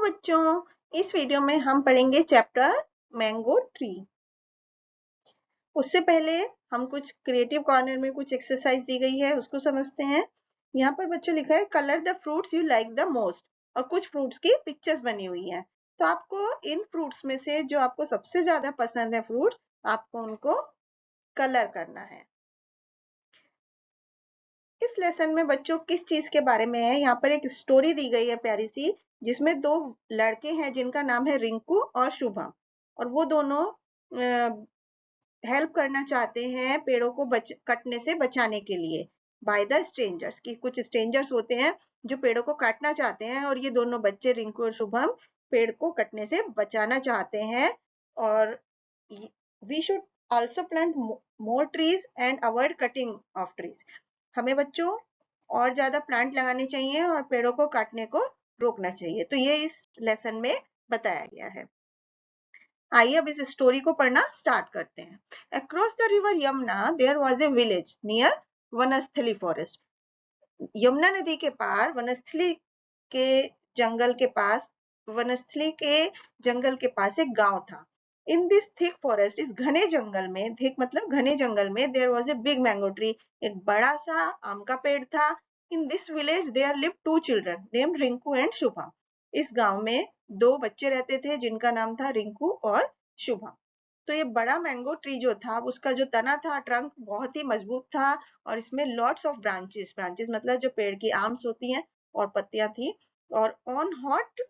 बच्चों, इस वीडियो में हम पढ़ेंगे चैप्टर मैंगो ट्री। उससे पहले हम कुछ क्रिएटिव कॉर्नर में कुछ एक्सरसाइज दी गई है उसको समझते हैं। यहाँ पर बच्चों लिखा है colour the fruits you like the most और कुछ फ्रूट्स की पिक्चर्स बनी हुई है। तो आपको इन फ्रूट्स में से जो आपको सबसे ज्यादा पसंद है फ्रूट्स, आपको उनको कलर करना है। इस लेसन में बच्चों किस चीज के बारे में है, यहाँ पर एक स्टोरी दी गई है प्यारी सी, जिसमें दो लड़के हैं जिनका नाम है रिंकू और शुभम, और वो दोनों हेल्प करना चाहते हैं पेड़ों को कटने से बचाने के लिए बाय द स्ट्रेंजर्स। की कुछ स्ट्रेंजर्स होते हैं जो पेड़ों को काटना चाहते हैं, और ये दोनों बच्चे रिंकू और शुभम पेड़ को कटने से बचाना चाहते हैं। और we should also plant more trees and avoid cutting of trees. हमें बच्चों और ज्यादा प्लांट लगाने चाहिए और पेड़ों को काटने को रोकना चाहिए। तो ये इस लेसन में बताया गया है। आइए अब इस स्टोरी को पढ़ना स्टार्ट करते हैं। Across the river Yamuna there was a village near Vanasthali forest. Yamuna नदी के पार वनस्थली के जंगल के पास वनस्थली के जंगल के पास एक गांव था। इन दिस थिक फॉरेस्ट, इस घने जंगल में, थिक मतलब घने जंगल में, there was a big mango tree, एक बड़ा सा आम का पेड़ था। In this village there live two children named Rinku and Shubham. इस गांव में दो बच्चे रहते थे जिनका नाम था रिंकू और शुभम। तो ये बड़ा मैंगो ट्री जो था, उसका जो तना था, ट्रंक बहुत ही मजबूत था, और इसमें लॉट्स ऑफ ब्रांचेस, ब्रांचेस मतलब जो पेड़ की आर्म्स होती हैं और पत्तियां थी। और ऑन हॉट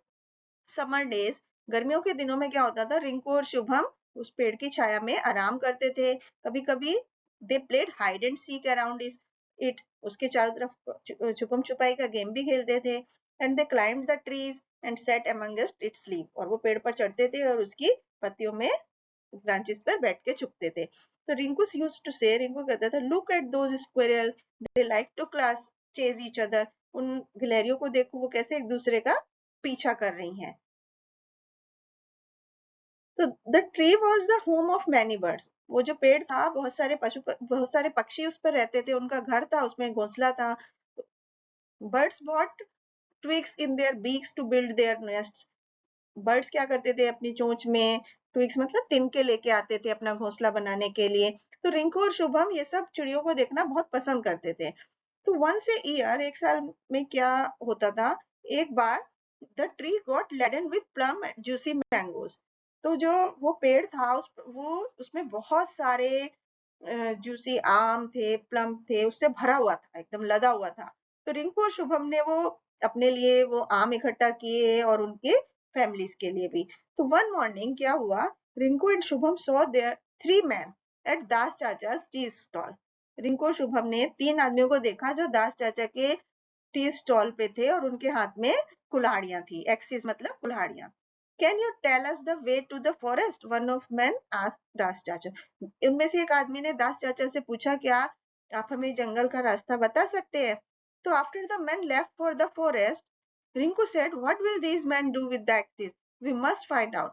समर डेज, गर्मियों के दिनों में क्या होता था, रिंकू और शुभम उस पेड़ की छाया में आराम करते थे। कभी कभी they played hide and seek around it, उसके चारों तरफ छुपम छुपाई का गेम भी खेलते थे। And they climbed the trees and set amongst it's leaf, और वो पेड़ पर चढ़ते थे और उसकी पत्तियों में, ब्रांचेस पर बैठ के छुपते थे। तो रिंकू यूज्ड टू से, रिंकू कहता था, look at those squirrels, they like to class chase each other. उन गिलहरियों को देखो, वो कैसे एक दूसरे का पीछा कर रही हैं। तो the tree was the home of many birds, वो जो पेड़ था, बहुत सारे पक्षी उस पर रहते थे, उनका घर था, उसमें घोंसला था। Birds bought twigs in their beaks to build their nests. Birds क्या करते थे, अपनी चोंच में ट्विग्स मतलब तिनके लेके आते थे अपना घोंसला बनाने के लिए। तो रिंकू और शुभम ये सब चिड़ियों को देखना बहुत पसंद करते थे। तो वंस ए ईयर, एक साल में क्या होता था, एक बार the tree got laden with plum juicy mangoes. तो जो वो पेड़ था, उसमें बहुत सारे जूसी आम थे, प्लम थे, उससे भरा हुआ था, एकदम लदा हुआ था। तो रिंकू और शुभम ने वो अपने लिए वो आम इकट्ठा किए और उनके फैमिलीज के लिए भी। तो वन मॉर्निंग क्या हुआ, Rinku and Shubham saw there three man at Das चाचा's टी स्टॉल। रिंकू और शुभम ने तीन आदमियों को देखा जो दास चाचा के टी स्टॉल पे थे, और उनके हाथ में कुल्हाड़ियां थी। एक्सिस मतलब कुल्हाड़ियां। Can you tell us the way to the forest, one of man asked Das चाचा। उनमें से एक आदमी ने दास चाचा से पूछा, क्या आप हमें जंगल का रास्ता बता सकते हैं? तो after the man left for the forest, Rinku said, what will these man do with the axes, we must find out.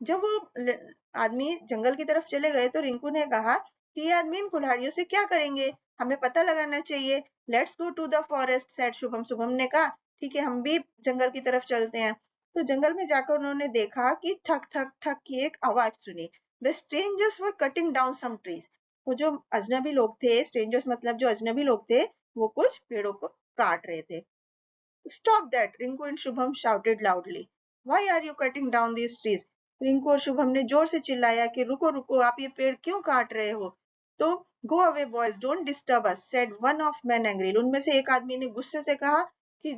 जब वो आदमी जंगल की तरफ चले गए, तो रिंकू ने कहा कि ये आदमी इन कुल्हाड़ियों से क्या करेंगे, हमें पता लगाना चाहिए। Let's go to the forest said Shubham. Shubham ने कहा, ठीक है, हम भी जंगल की तरफ चलते हैं। तो जंगल में जाकर उन्होंने देखा कि ठक ठक ठक की एक आवाज सुनी। The strangers were cutting down some trees. वो जो अजनबी लोग थे, स्ट्रेंजर्स मतलब जो अजनबी लोग थे, वो कुछ पेड़ों को काट रहे थे। Stop that! Rinku and Shubham shouted loudly. Why are you cutting down these trees? Rinku और शुभम ने जोर से चिल्लाया कि रुको रुको, आप ये पेड़ क्यों काट रहे हो? तो go away boys, don't disturb us, said one of man angry. उनमें से एक आदमी ने गुस्से से कहा कि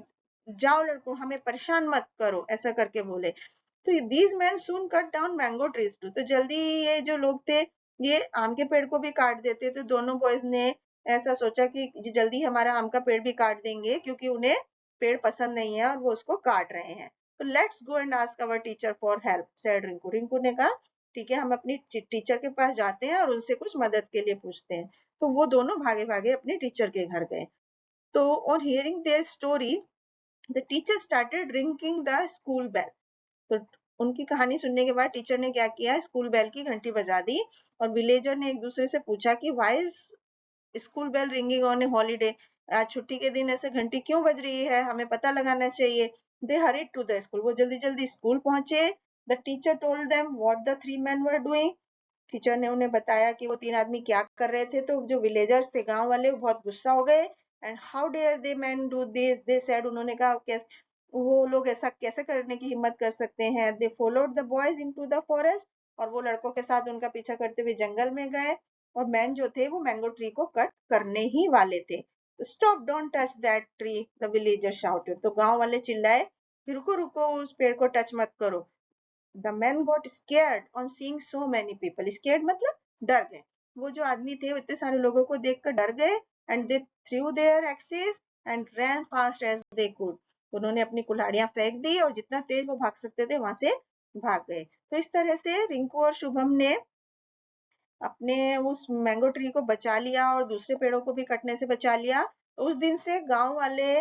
जाओ लड़कों, हमें परेशान मत करो, ऐसा करके बोले। तो these man soon cut down mango trees too. तो जल्दी ये जो लोग थे, ये आम के पेड़ को भी काट देते। तो दोनों बॉयज ने ऐसा सोचा कि जल्दी हमारा आम का पेड़ भी काट देंगे, क्योंकि उन्हें पेड़ पसंद नहीं है और वो उसको काट रहे हैं। तो let's go and ask our teacher for help, said Rinku. Rinku ने कहा, ठीक है, हम अपनी टीचर के पास जाते हैं और उनसे कुछ मदद के लिए पूछते हैं। तो वो दोनों भागे भागे अपने टीचर के घर गए। तो on hearing their story, the teacher started ringing the school bell. तो उनकी कहानी सुनने के बाद टीचर ने क्या किया, स्कूल बेल की घंटी बजा दी। और विलेजर ने एक दूसरे से पूछा कि why is school bell ringing on a holiday, आज छुट्टी के दिन ऐसे घंटी क्यों बज रही है, हमें पता लगाना चाहिए। They hurried to the school. वो जल्दी जल्दी स्कूल पहुंचे. The teacher told them what the three men were doing. Teacher ने उन्हें बताया कि वो तीन आदमी क्या कर रहे थे. तो जो विलेजर्स थे, गांव वाले, बहुत गुस्सा हो गए. And how dare they man do this, they said. उन्होंने कहा कैसे वो लोग ऐसा कैसे करने की हिम्मत कर सकते हैं. They followed the boys into the forest. और वो लड़कों के साथ उनका पीछा करते हुए जंगल में गए. और मैन जो थे वो मैंगो ट्री को कट करने ही वाले थे. तो stop, don't touch that tree, the villager shouted. तो गांव वाले चिल्लाए, रुको रुको, उस पेड़ को टच मत करो. The man got scared on seeing so many people. Scared मतलब डर गए. वो जो आदमी थे वो इतने सारे लोगों को देखकर डर गए. And they threw their axes and ran fast as they could. उन्होंने अपनी कुल्हाड़ियां फेंक दी और जितना तेज वो भाग सकते थे वहां से भाग गए. तो इस तरह से रिंकू और शुभम ने अपने उस मैंगो ट्री को बचा लिया और दूसरे पेड़ों को भी कटने से बचा लिया. उस दिन से गांव वाले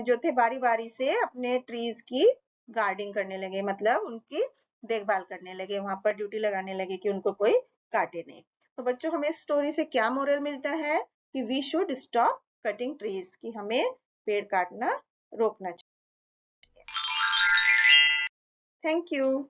जो थे बारी बारी से अपने ट्रीज की गार्डिंग करने लगे, मतलब उनकी देखभाल करने लगे, वहां पर ड्यूटी लगाने लगे कि उनको कोई काटे नहीं. तो बच्चों, हमें इस स्टोरी से क्या मोरल मिलता है कि we should stop cutting trees, कि हमें पेड़ काटना रोकना चाहिए. Thank you.